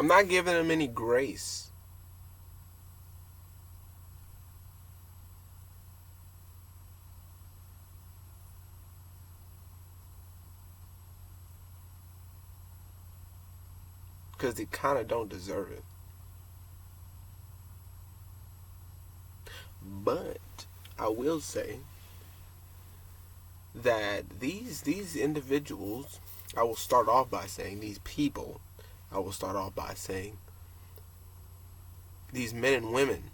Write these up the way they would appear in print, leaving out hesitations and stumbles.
I'm not giving him any grace. Because he kind of don't deserve it. But I will say that these individuals, I will start off by saying these people, I will start off by saying these men and women,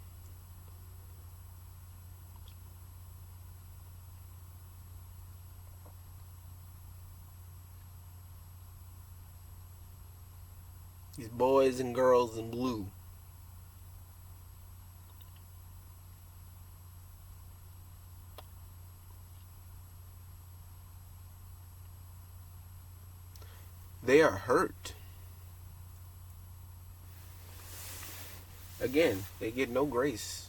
these boys and girls in blue, they are hurt. Again, they get no grace.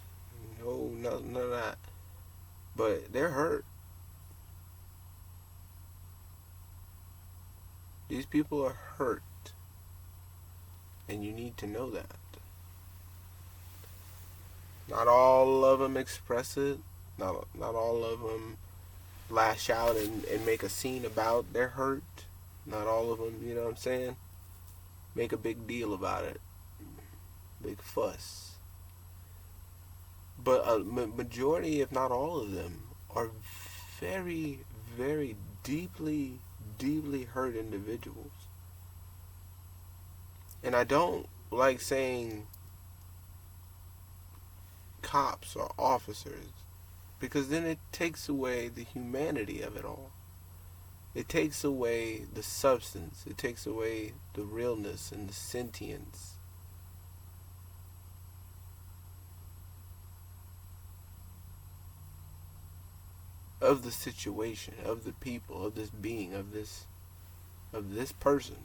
No, none of that. But they're hurt. These people are hurt. And you need to know that. Not all of them express it. Not all of them lash out and make a scene about their hurt. Not all of them, you know what I'm saying? Make a big deal about it. Big fuss. But a majority, if not all of them, are very, very deeply, deeply hurt individuals. And I don't like saying cops or officers, because then it takes away the humanity of it all. It takes away the substance. It takes away the realness and the sentience of the situation, of the people, of this being, of this person.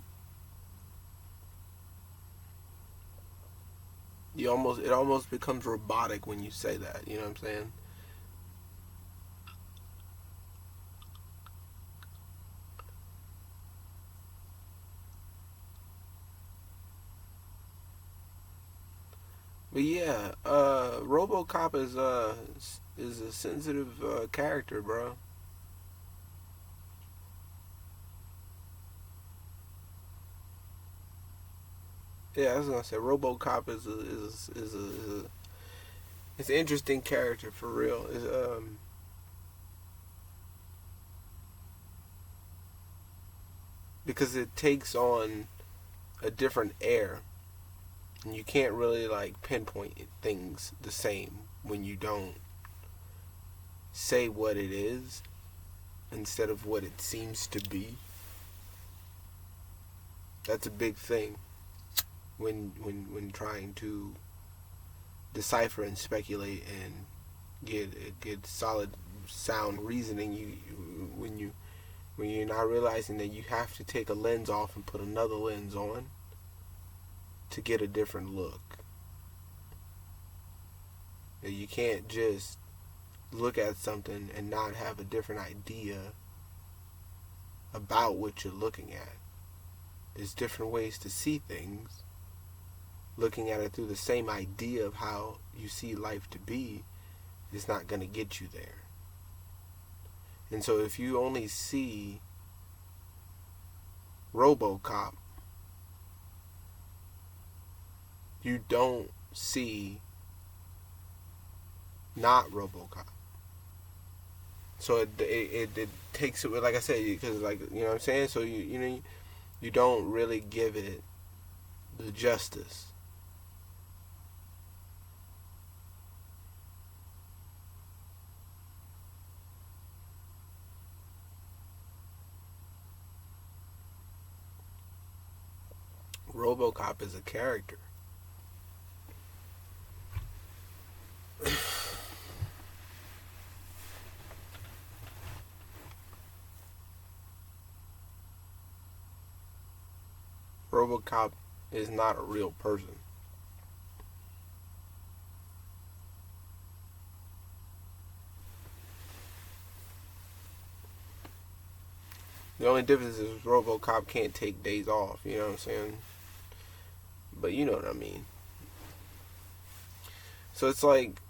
It almost becomes robotic when you say that, you know what I'm saying? But yeah, RoboCop is a sensitive character, bro. Yeah, I was gonna say RoboCop is a it's an interesting character for real. Because it takes on a different air, and you can't really like pinpoint things the same when you don't say what it is instead of what it seems to be. That's a big thing when trying to decipher and speculate and get solid sound reasoning. When you're not realizing that you have to take a lens off and put another lens on to get a different look. That you can't just look at something and not have a different idea about what you're looking at. There's different ways to see things. Looking at it through the same idea of how you see life to be is not going to get you there. And so if you only see RoboCop, you don't see not RoboCop. So it takes it, like I said, because like, you know what I'm saying. So you don't really give it the justice. RoboCop is a character. RoboCop is not a real person. The only difference is RoboCop can't take days off. You know what I'm saying? but you know what I mean. So it's like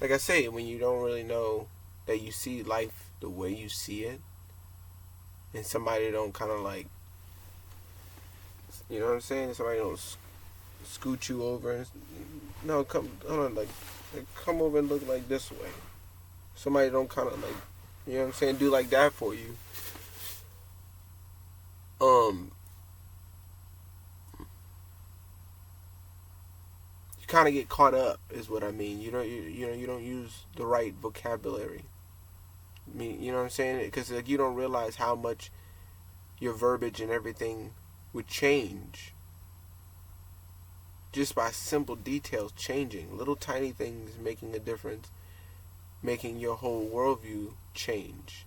I say, when you don't really know that you see life the way you see it, and somebody don't kind of like, you know what I'm saying? Somebody don't scoot you over and no, come hold on, like come over and look like this way. Somebody don't kind of like, you know what I'm saying, do like that for you. You kind of get caught up, is what I mean. You don't use the right vocabulary. I mean, you know what I'm saying? Because like, you don't realize how much your verbiage and everything would change just by simple details changing, little tiny things making a difference, making your whole worldview change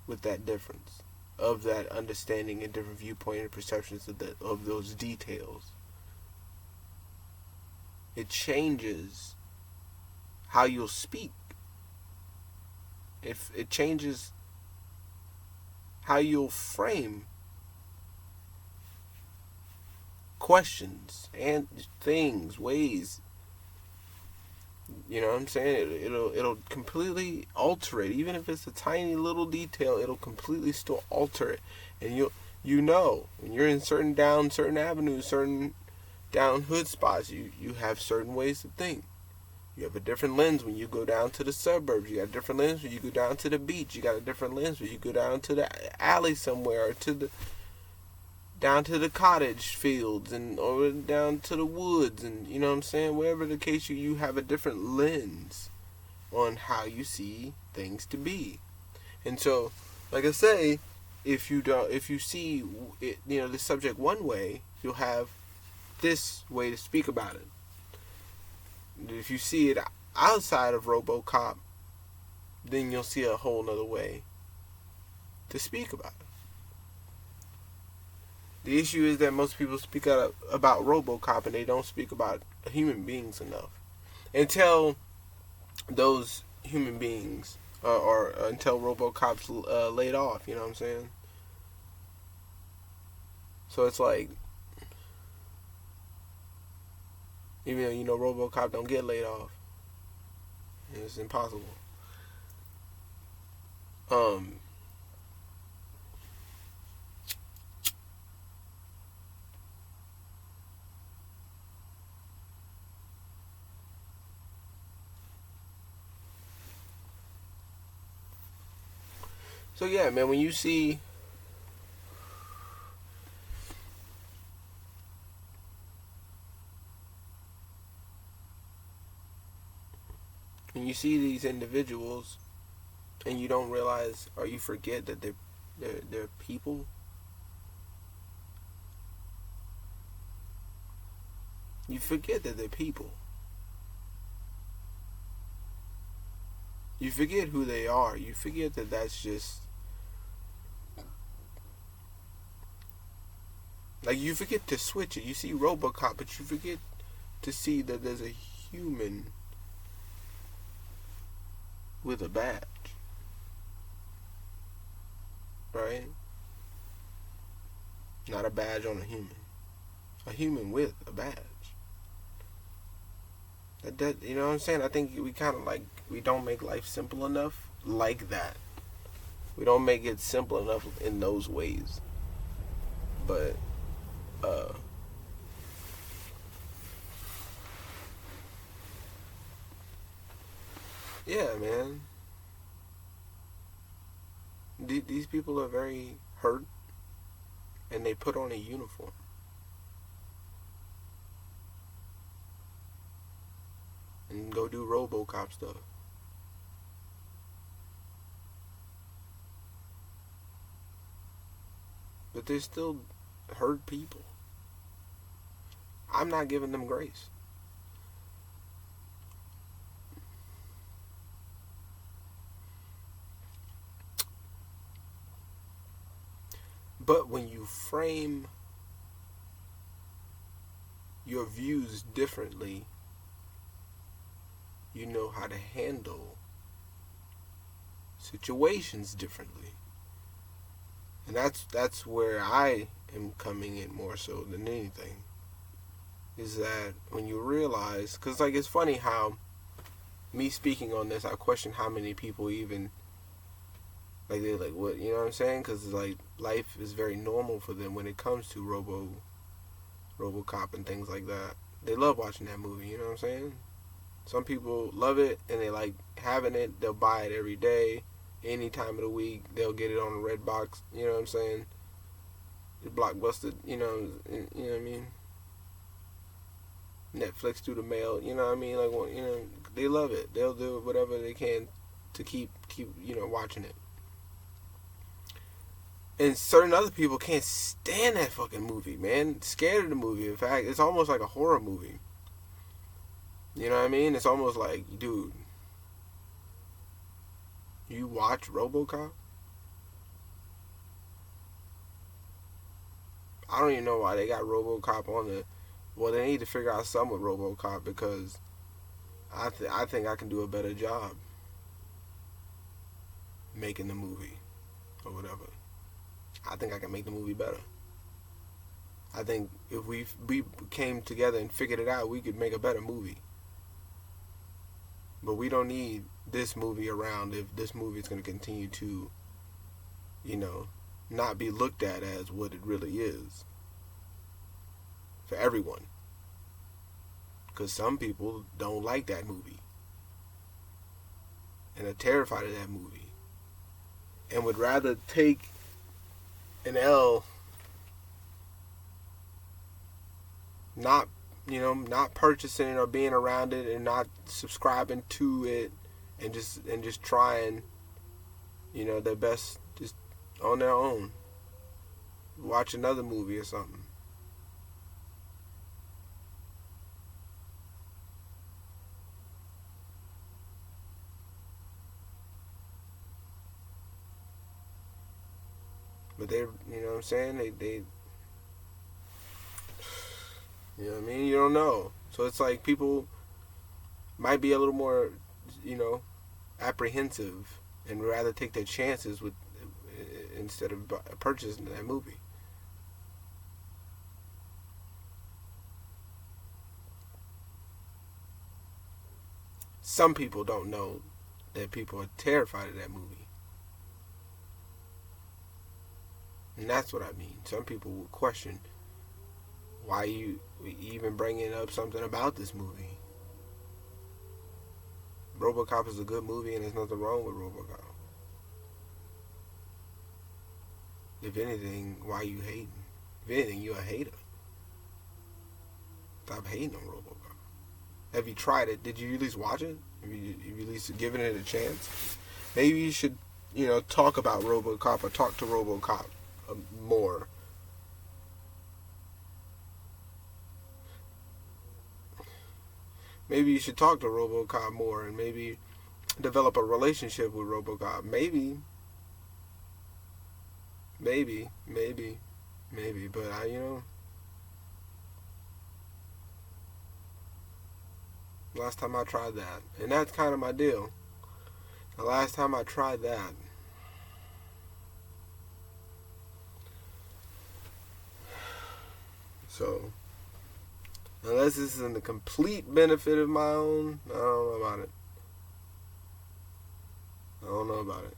with that difference of that understanding and different viewpoint and perceptions of those details. It changes how you'll speak. It changes how you'll frame questions and things, ways. You know what I'm saying? It'll completely alter it. Even if it's a tiny little detail, it'll completely still alter it. And you know when you're in certain avenues, certain down hood spots, you have certain ways to think. You have a different lens when you go down to the suburbs. You got a different lens when you go down to the beach. You got a different lens when you go down to the alley somewhere, or down to the cottage fields, or down to the woods, and you know what I'm saying? Wherever the case, you have a different lens on how you see things to be. And so, like I say, if you see it, the subject one way, you'll have this way to speak about it. If you see it outside of RoboCop, then you'll see a whole nother way to speak about it. The issue is that most people speak about RoboCop and they don't speak about human beings enough. Until those human beings, or until RoboCop's laid off, you know what I'm saying? So it's like, even though RoboCop don't get laid off, it's impossible. So yeah, man, when you see these individuals and you don't realize, or you forget that they're people, you forget that they're people. You forget who they are. You forget that that's just, like, you forget to switch it. You see RoboCop, but you forget to see that there's a human with a badge. Right? Not a badge on a human. A human with a badge. That you know what I'm saying? I think we kind of we don't make life simple enough like that. We don't make it simple enough in those ways. But yeah, man. These people are very hurt, and they put on a uniform. And go do RoboCop stuff. But they're still hurt people. I'm not giving them grace. But when you frame your views differently, you know how to handle situations differently. And that's where I am coming in more so than anything. Is that when you realize, because like it's funny how me speaking on this, I question how many people even like they're like, what, you know what I'm saying? Because like life is very normal for them when it comes to RoboCop and things like that. They love watching that movie. You know what I'm saying? Some people love it and they like having it. They'll buy it every day, any time of the week. They'll get it on a red box. You know what I'm saying? The Blockbuster. You know what I mean? Netflix through the mail. You know what I mean? Like, well, they love it. They'll do whatever they can to keep watching it. And certain other people can't stand that fucking movie, man. Scared of the movie. In fact, it's almost like a horror movie. You know what I mean? It's almost like, dude, you watch RoboCop? I don't even know why they got RoboCop on the. Well, they need to figure out something with RoboCop because I think I can do a better job making the movie or whatever. I think I can make the movie better. I think if we came together and figured it out, we could make a better movie. But we don't need this movie around if this movie is going to continue to, not be looked at as what it really is. For everyone. Because some people don't like that movie. And are terrified of that movie. And would rather take an L, not purchasing it or being around it and not subscribing to it and just trying their best just on their own. Watch another movie or something. But they, you know what I'm saying? They you know what I mean? You don't know. So it's like people might be a little more, apprehensive and rather take their chances with instead of purchasing that movie. Some people don't know that people are terrified of that movie. And that's what I mean. Some people will question why you even bringing up something about this movie. RoboCop is a good movie and there's nothing wrong with RoboCop. If anything, why you hating? If anything, you're a hater. Stop hating on RoboCop. Have you tried it? Did you at least watch it? Have you at least given it a chance? Maybe you should, talk about RoboCop or talk to RoboCop more. Maybe you should talk to RoboCop more and maybe develop a relationship with RoboCop. Maybe. But last time I tried that, and that's kind of my deal. The last time I tried that, so unless this is in the complete benefit of my own, I don't know about it.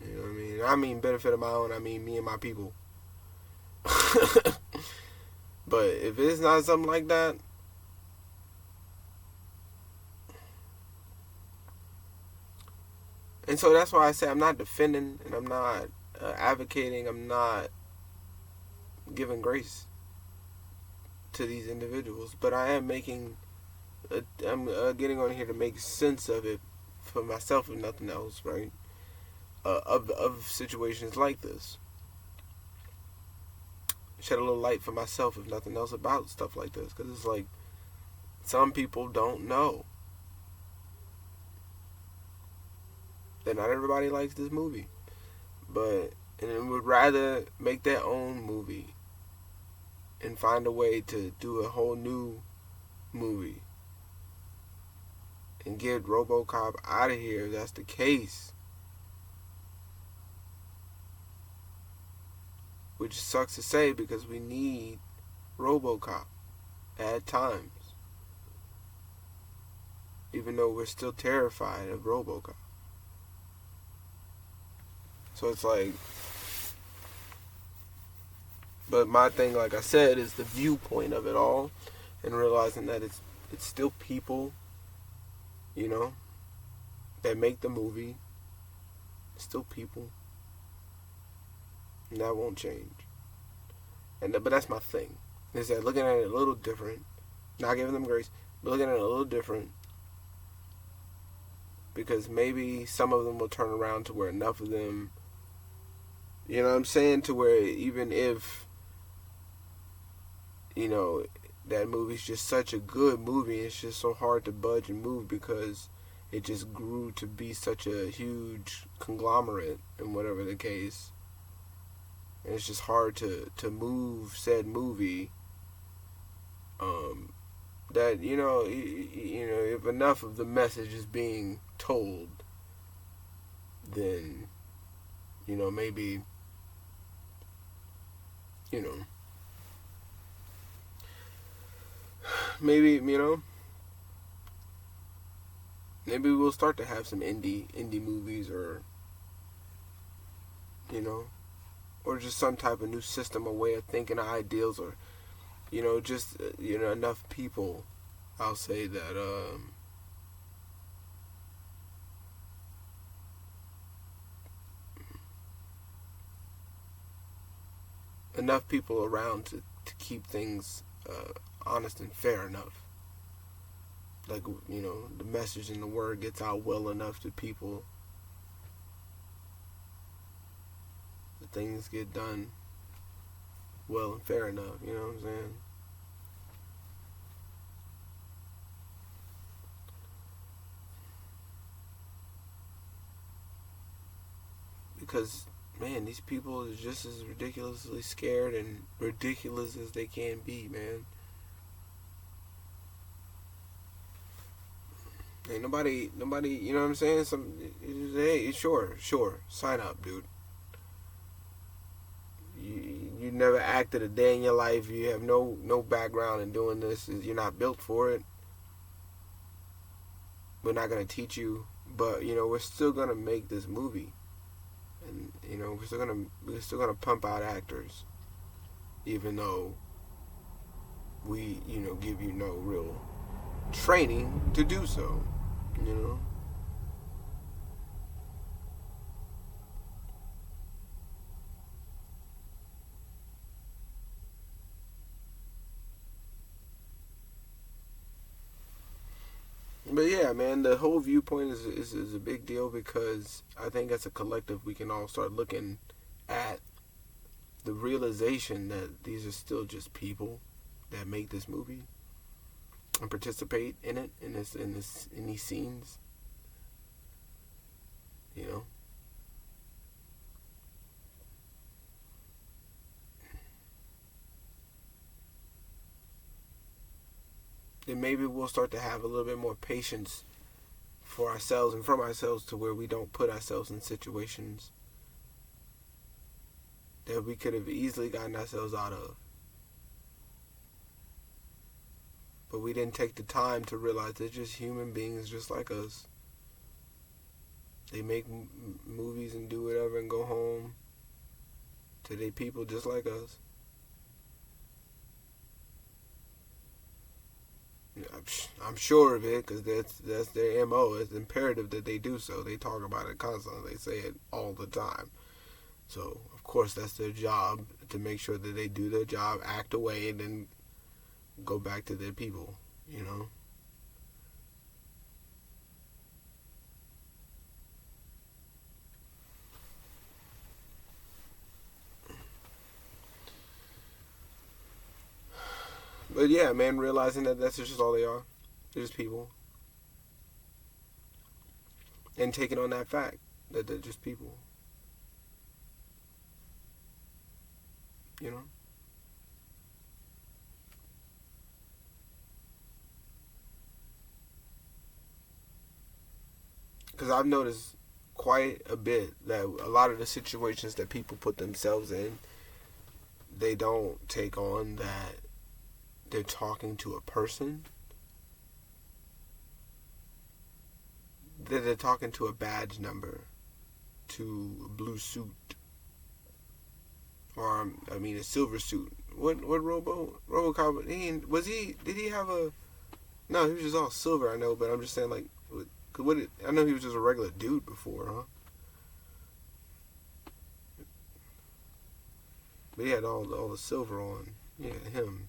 You know what I mean? I mean benefit of my own, I mean me and my people. But if it's not something like that, and so that's why I say I'm not defending and I'm not advocating, I'm not giving grace to these individuals, but I am I'm getting on here to make sense of it for myself if nothing else, right? Of situations like this. Shed a little light for myself if nothing else about stuff like this, because it's like some people don't know that not everybody likes this movie, and would rather make their own movie and find a way to do a whole new movie and get RoboCop out of here if that's the case. which sucks to say because we need RoboCop at times, even though we're still terrified of RoboCop. So it's like, but my thing, like I said, is the viewpoint of it all, and realizing that it's still people, you know, that make the movie. It's still people, and that won't change. But that's my thing. Is that looking at it a little different, not giving them grace, but looking at it a little different, because maybe some of them will turn around to where enough of them, you know what I'm saying, to where even if, you know, that movie's just such a good movie, it's just so hard to budge and move because it just grew to be such a huge conglomerate, and whatever the case. And it's just hard to move said movie. That, you know, if enough of the message is being told, then, you know, maybe, you know, maybe we'll start to have some indie movies, or, you know, or just some type of new system or way of thinking, or ideals, or, you know, just, you know, enough people, I'll say that, enough people around to keep things honest and fair enough. Like, you know, the message and the word gets out well enough to people. The things get done well and fair enough, you know what I'm saying? Because, man, these people are just as ridiculously scared and ridiculous as they can be, man. Ain't nobody, you know what I'm saying? Hey, sure, sign up, dude. You never acted a day in your life. You have no background in doing this. You're not built for it. We're not gonna teach you, but, you know, we're still gonna make this movie, and, you know, we're still gonna pump out actors, even though we, you know, give you no real training to do so, you know. But yeah, man, the whole viewpoint is a big deal, because I think as a collective we can all start looking at the realization that these are still just people that make this movie and participate in it, in these scenes, you know. Then maybe we'll start to have a little bit more patience for ourselves and from ourselves, to where we don't put ourselves in situations that we could have easily gotten ourselves out of. But we didn't take the time to realize they're just human beings just like us. They make movies and do whatever and go home to their people just like us. I'm sure of it, because that's their MO. It's imperative that they do so. They talk about it constantly. They say it all the time. So, of course, that's their job, to make sure that they do their job, act away, and then go back to their people, you know. But yeah, man, realizing that that's just all they are. They're just people. And taking on that fact that they're just people. You know? Because I've noticed quite a bit that a lot of the situations that people put themselves in, they don't take on that they're talking to a person, that they're talking to a badge number, to a blue suit, or I mean a silver suit. What RoboCop? Did he have a? No, he was just all silver. I know, but I'm just saying like, I know he was just a regular dude before, huh? But he had all the silver on. Yeah, him.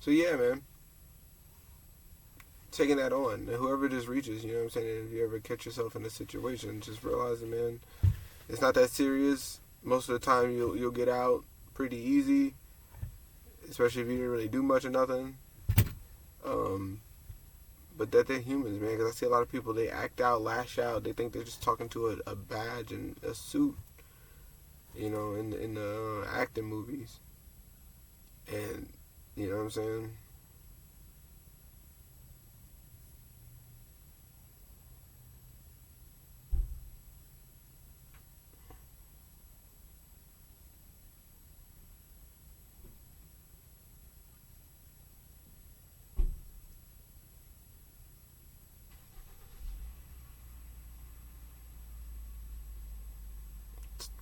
So yeah, man. Taking that on. And whoever this reaches, you know what I'm saying? If you ever catch yourself in a situation, just realizing, man, it's not that serious. Most of the time, you'll get out pretty easy, especially if you didn't really do much or nothing. But that they're humans, man. Because I see a lot of people, they act out, lash out. They think they're just talking to a badge and a suit, you know, in the acting movies. And you know what I'm saying?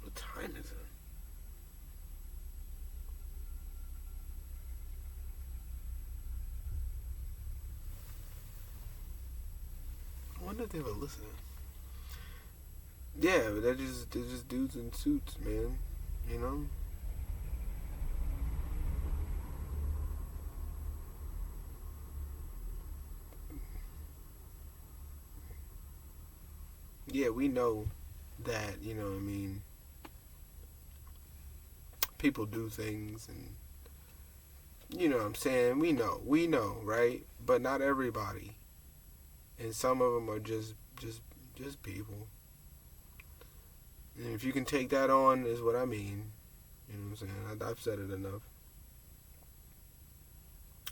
What time is it? I wonder if they were listening. Yeah, but they're just dudes in suits, man. You know? Yeah, we know that, you know what I mean, people do things and you know what I'm saying, we know, right? But not everybody. And some of them are just people. And if you can take that on is what I mean. You know what I'm saying? I've said it enough.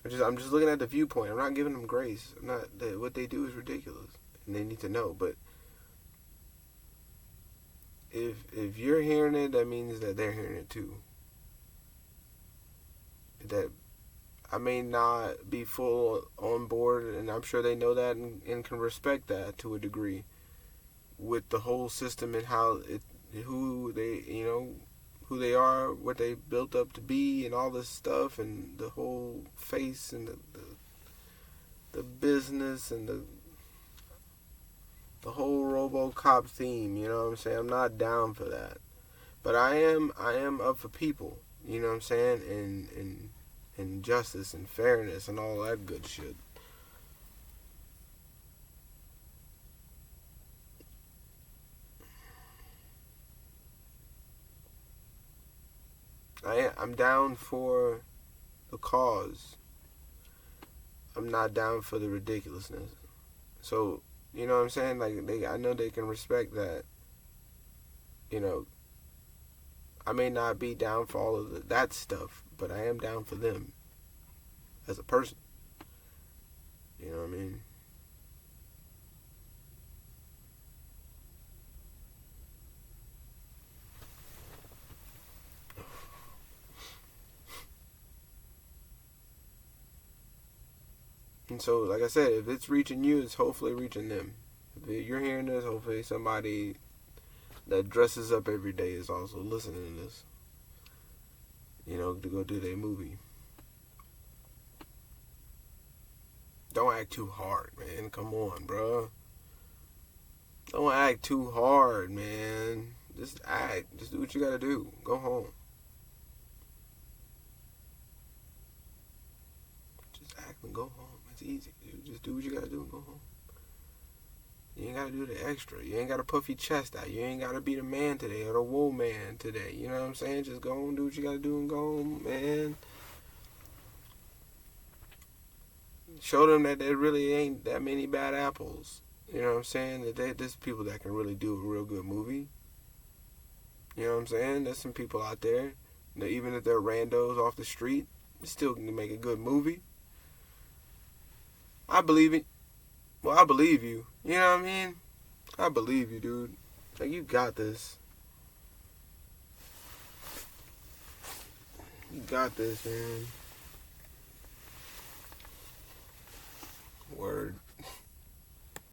I'm just looking at the viewpoint. I'm not giving them grace. I'm not that what they do is ridiculous, and they need to know. But if you're hearing it, that means that they're hearing it too. That I may not be full on board, and I'm sure they know that and can respect that to a degree, with the whole system and who they, you know, who they are, what they built up to be, and all this stuff, and the whole face and the business and the whole RoboCop theme. You know what I'm saying? I'm not down for that, but I am up for people. You know what I'm saying? And justice and fairness and all that good shit. I'm down for the cause. I'm not down for the ridiculousness. So, you know what I'm saying? Like I know they can respect that. You know, I may not be down for all of that stuff, but I am down for them as a person. You know what I mean? And so, like I said, if it's reaching you, it's hopefully reaching them. If you're hearing this, hopefully somebody that dresses up every day is also listening to this. You know, to go do their movie. Don't act too hard, man. Come on, bro. Don't act too hard, man. Just act. Just do what you gotta do. Go home. Just act and go home. It's easy, dude. Just do what you gotta do and go home. You ain't gotta do the extra. You ain't gotta puff your chest out. You ain't gotta be the man today or the woe man today. You know what I'm saying? Just go and do what you gotta do and go home, man. Show them that there really ain't that many bad apples. You know what I'm saying? That there's people that can really do a real good movie. You know what I'm saying? There's some people out there that even if they're randos off the street, they still can make a good movie. I believe it. Well, I believe you. You know what I mean? I believe you, dude. Like, you got this. You got this, man.